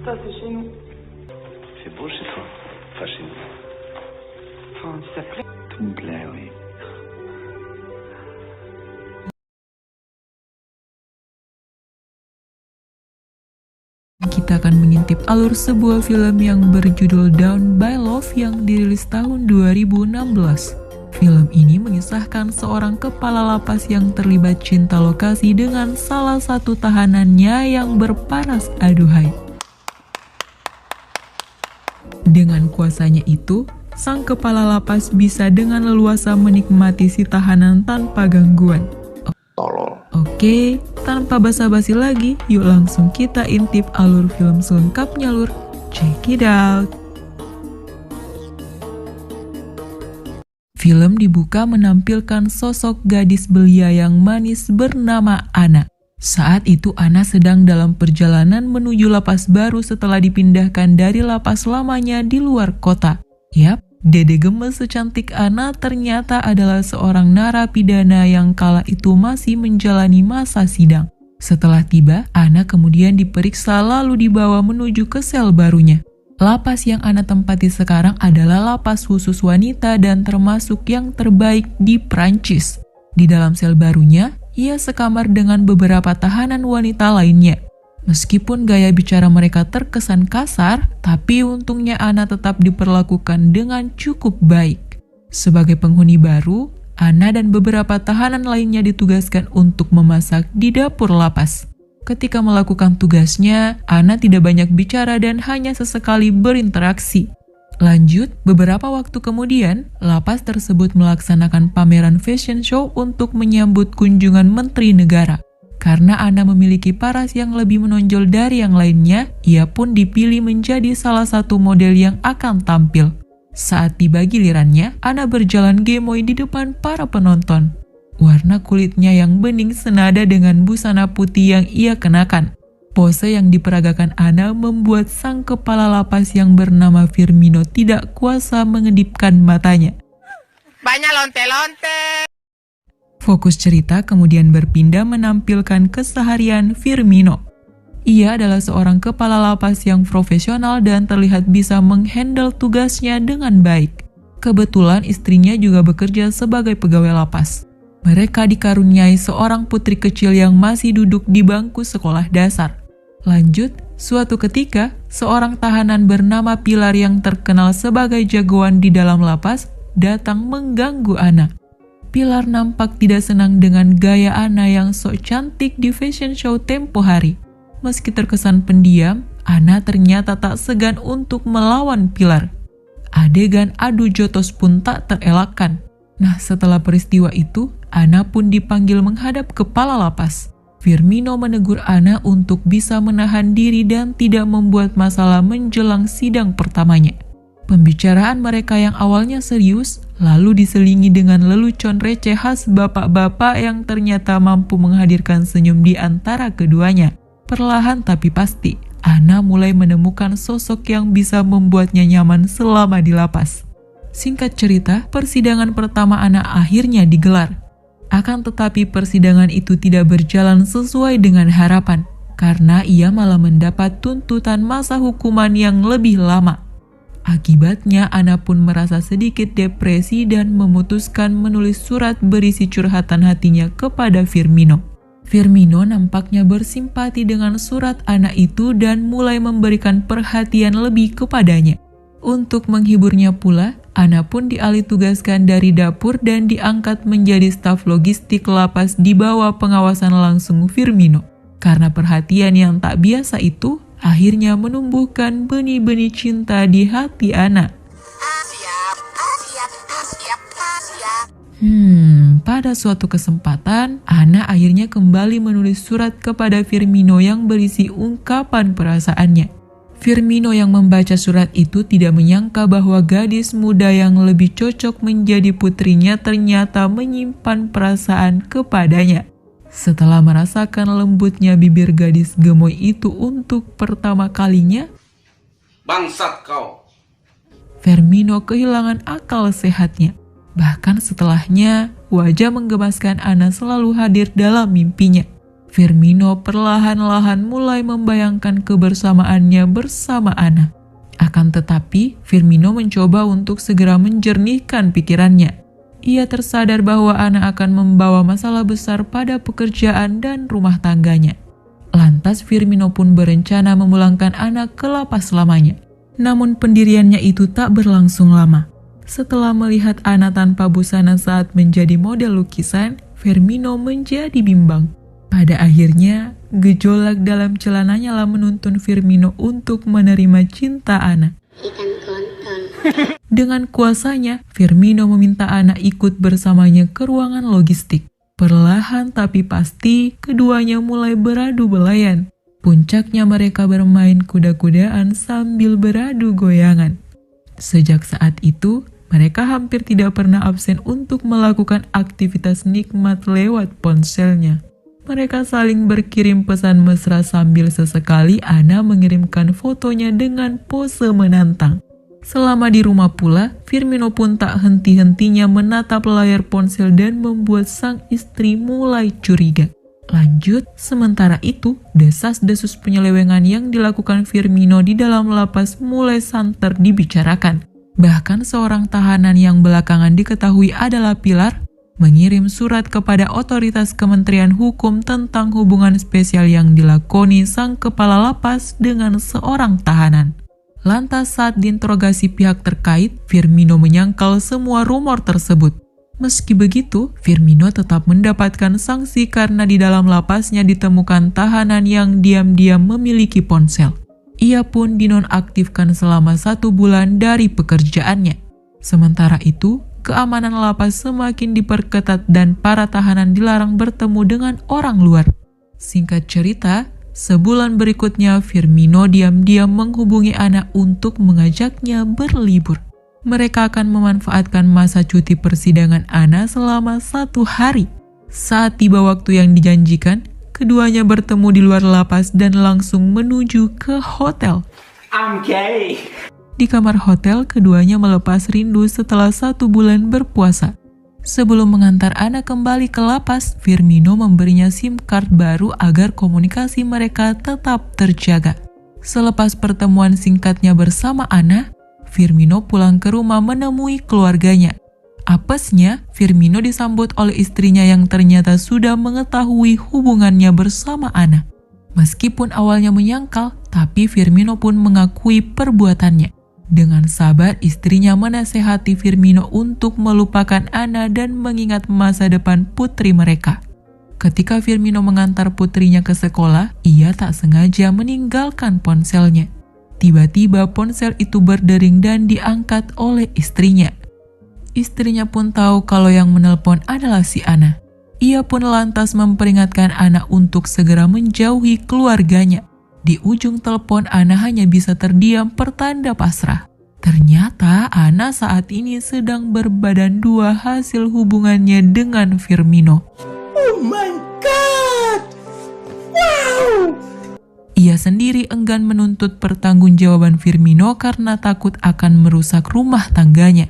Ça, c'est chez nous. C'est beau chez toi. Enfin, chez nous. Enfin, ça plaît. Tout me plaît, oui. Kita akan mengintip alur sebuah film yang berjudul Down by Love yang dirilis tahun 2016. Film ini mengisahkan seorang kepala lapas yang terlibat cinta lokasi dengan salah satu tahanannya yang berparas aduhai. Dengan kuasanya itu, sang kepala lapas bisa dengan leluasa menikmati si tahanan tanpa gangguan. Oke, tanpa basa-basi lagi, yuk langsung kita intip alur film selengkapnya lur. Check it out. Film dibuka menampilkan sosok gadis belia yang manis bernama Anna. Saat itu Anna sedang dalam perjalanan menuju lapas baru setelah dipindahkan dari lapas lamanya di luar kota. Yap, dede gemes secantik Anna ternyata adalah seorang narapidana yang kala itu masih menjalani masa sidang. Setelah tiba, Anna kemudian diperiksa lalu dibawa menuju ke sel barunya. Lapas yang Anna tempati sekarang adalah lapas khusus wanita dan termasuk yang terbaik di Prancis. Di dalam sel barunya, ia sekamar dengan beberapa tahanan wanita lainnya. Meskipun gaya bicara mereka terkesan kasar, tapi untungnya Anna tetap diperlakukan dengan cukup baik. Sebagai penghuni baru, Anna dan beberapa tahanan lainnya ditugaskan untuk memasak di dapur lapas. Ketika melakukan tugasnya, Anna tidak banyak bicara dan hanya sesekali berinteraksi. Lanjut, beberapa waktu kemudian, lapas tersebut melaksanakan pameran fashion show untuk menyambut kunjungan menteri negara. Karena Anna memiliki paras yang lebih menonjol dari yang lainnya, ia pun dipilih menjadi salah satu model yang akan tampil. Saat tiba gilirannya, Anna berjalan gemoy di depan para penonton. Warna kulitnya yang bening senada dengan busana putih yang ia kenakan. Pose yang diperagakan Anna membuat sang kepala lapas yang bernama Firmino tidak kuasa mengedipkan matanya. Banyak lonte-lonte. Fokus cerita kemudian berpindah menampilkan keseharian Firmino. Ia adalah seorang kepala lapas yang profesional dan terlihat bisa menghandle tugasnya dengan baik. Kebetulan istrinya juga bekerja sebagai pegawai lapas. Mereka dikaruniai seorang putri kecil yang masih duduk di bangku sekolah dasar. Lanjut, suatu ketika, seorang tahanan bernama Pilar yang terkenal sebagai jagoan di dalam lapas datang mengganggu Anna. Pilar nampak tidak senang dengan gaya Anna yang sok cantik di fashion show tempo hari. Meski terkesan pendiam, Anna ternyata tak segan untuk melawan Pilar. Adegan adu jotos pun tak terelakkan. Nah, setelah peristiwa itu, Anna pun dipanggil menghadap kepala lapas. Firmino menegur Anna untuk bisa menahan diri dan tidak membuat masalah menjelang sidang pertamanya. Pembicaraan mereka yang awalnya serius, lalu diselingi dengan lelucon receh khas bapak-bapak yang ternyata mampu menghadirkan senyum di antara keduanya. Perlahan tapi pasti, Anna mulai menemukan sosok yang bisa membuatnya nyaman selama di lapas. Singkat cerita, persidangan pertama Anna akhirnya digelar. Akan tetapi persidangan itu tidak berjalan sesuai dengan harapan, karena ia malah mendapat tuntutan masa hukuman yang lebih lama. Akibatnya Anna pun merasa sedikit depresi dan memutuskan menulis surat berisi curhatan hatinya kepada Firmino. Firmino nampaknya bersimpati dengan surat Anna itu dan mulai memberikan perhatian lebih kepadanya. Untuk menghiburnya pula, Anna pun dialih tugaskan dari dapur dan diangkat menjadi staf logistik lapas di bawah pengawasan langsung Firmino. Karena perhatian yang tak biasa itu, akhirnya menumbuhkan benih-benih cinta di hati Anna. Pada suatu kesempatan, Anna akhirnya kembali menulis surat kepada Firmino yang berisi ungkapan perasaannya. Firmino yang membaca surat itu tidak menyangka bahwa gadis muda yang lebih cocok menjadi putrinya ternyata menyimpan perasaan kepadanya. Setelah merasakan lembutnya bibir gadis gemoy itu untuk pertama kalinya, Bangsat kau! Firmino kehilangan akal sehatnya. Bahkan setelahnya, wajah menggemaskan Anna selalu hadir dalam mimpinya. Firmino perlahan-lahan mulai membayangkan kebersamaannya bersama Ana. Akan tetapi, Firmino mencoba untuk segera menjernihkan pikirannya. Ia tersadar bahwa Ana akan membawa masalah besar pada pekerjaan dan rumah tangganya. Lantas Firmino pun berencana memulangkan Ana ke lapas selamanya. Namun pendiriannya itu tak berlangsung lama. Setelah melihat Ana tanpa busana saat menjadi model lukisan, Firmino menjadi bimbang. Pada akhirnya, gejolak dalam celananya lah menuntun Firmino untuk menerima cinta Ana. Ikan kontol. Dengan kuasanya, Firmino meminta Ana ikut bersamanya ke ruangan logistik. Perlahan tapi pasti, keduanya mulai beradu belayan. Puncaknya mereka bermain kuda-kudaan sambil beradu goyangan. Sejak saat itu, mereka hampir tidak pernah absen untuk melakukan aktivitas nikmat lewat ponselnya. Mereka saling berkirim pesan mesra sambil sesekali Ana mengirimkan fotonya dengan pose menantang. Selama di rumah pula, Firmino pun tak henti-hentinya menatap layar ponsel dan membuat sang istri mulai curiga. Lanjut, sementara itu, desas-desus penyelewengan yang dilakukan Firmino di dalam lapas mulai santer dibicarakan. Bahkan seorang tahanan yang belakangan diketahui adalah Pilar, mengirim surat kepada otoritas Kementerian Hukum tentang hubungan spesial yang dilakoni sang kepala lapas dengan seorang tahanan. Lantas saat diinterogasi pihak terkait, Firmino menyangkal semua rumor tersebut. Meski begitu, Firmino tetap mendapatkan sanksi karena di dalam lapasnya ditemukan tahanan yang diam-diam memiliki ponsel. Ia pun dinonaktifkan selama 1 bulan dari pekerjaannya. Sementara itu, keamanan lapas semakin diperketat dan para tahanan dilarang bertemu dengan orang luar. Singkat cerita, sebulan berikutnya Firmino diam-diam menghubungi Ana untuk mengajaknya berlibur. Mereka akan memanfaatkan masa cuti persidangan Ana selama 1 hari. Saat tiba waktu yang dijanjikan, keduanya bertemu di luar lapas dan langsung menuju ke hotel. I'm gay. Di kamar hotel, keduanya melepas rindu setelah 1 bulan berpuasa. Sebelum mengantar Ana kembali ke lapas, Firmino memberinya SIM card baru agar komunikasi mereka tetap terjaga. Selepas pertemuan singkatnya bersama Ana, Firmino pulang ke rumah menemui keluarganya. Apesnya, Firmino disambut oleh istrinya yang ternyata sudah mengetahui hubungannya bersama Ana. Meskipun awalnya menyangkal, tapi Firmino pun mengakui perbuatannya. Dengan sabar, istrinya menasehati Firmino untuk melupakan Ana dan mengingat masa depan putri mereka. Ketika Firmino mengantar putrinya ke sekolah, ia tak sengaja meninggalkan ponselnya. Tiba-tiba ponsel itu berdering dan diangkat oleh istrinya. Istrinya pun tahu kalau yang menelpon adalah si Ana. Ia pun lantas memperingatkan Ana untuk segera menjauhi keluarganya. Di ujung telepon, Ana hanya bisa terdiam pertanda pasrah. Ternyata Ana saat ini sedang berbadan 2 hasil hubungannya dengan Firmino. Oh my god! Wow! Ia sendiri enggan menuntut pertanggungjawaban Firmino karena takut akan merusak rumah tangganya.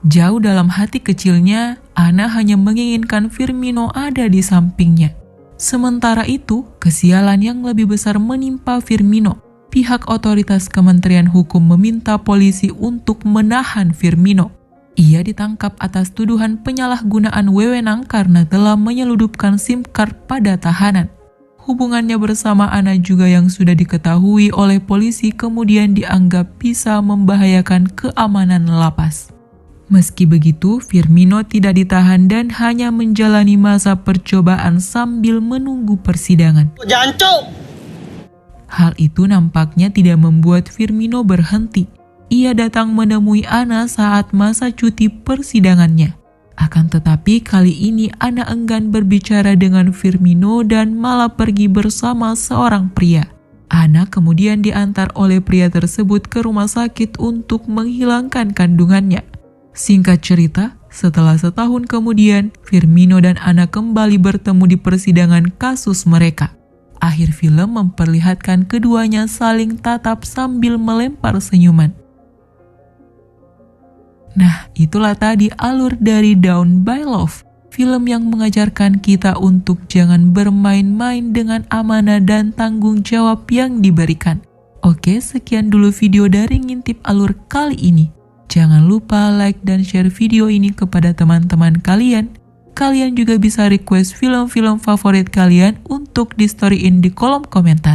Jauh dalam hati kecilnya, Ana hanya menginginkan Firmino ada di sampingnya. Sementara itu, kesialan yang lebih besar menimpa Firmino. Pihak otoritas Kementerian Hukum meminta polisi untuk menahan Firmino. Ia ditangkap atas tuduhan penyalahgunaan wewenang karena telah menyeludupkan SIM card pada tahanan. Hubungannya bersama Ana juga yang sudah diketahui oleh polisi kemudian dianggap bisa membahayakan keamanan lapas. Meski begitu, Firmino tidak ditahan dan hanya menjalani masa percobaan sambil menunggu persidangan. Jancuk! Hal itu nampaknya tidak membuat Firmino berhenti. Ia datang menemui Ana saat masa cuti persidangannya. Akan tetapi kali ini Ana enggan berbicara dengan Firmino dan malah pergi bersama seorang pria. Ana kemudian diantar oleh pria tersebut ke rumah sakit untuk menghilangkan kandungannya. Singkat cerita, setelah setahun kemudian, Firmino dan Ana kembali bertemu di persidangan kasus mereka. Akhir film memperlihatkan keduanya saling tatap sambil melempar senyuman. Nah, itulah tadi alur dari Down by Love, film yang mengajarkan kita untuk jangan bermain-main dengan amanah dan tanggung jawab yang diberikan. Oke, sekian dulu video dari Ngintip Alur kali ini. Jangan lupa like dan share video ini kepada teman-teman kalian. Kalian juga bisa request film-film favorit kalian untuk di storyin di kolom komentar.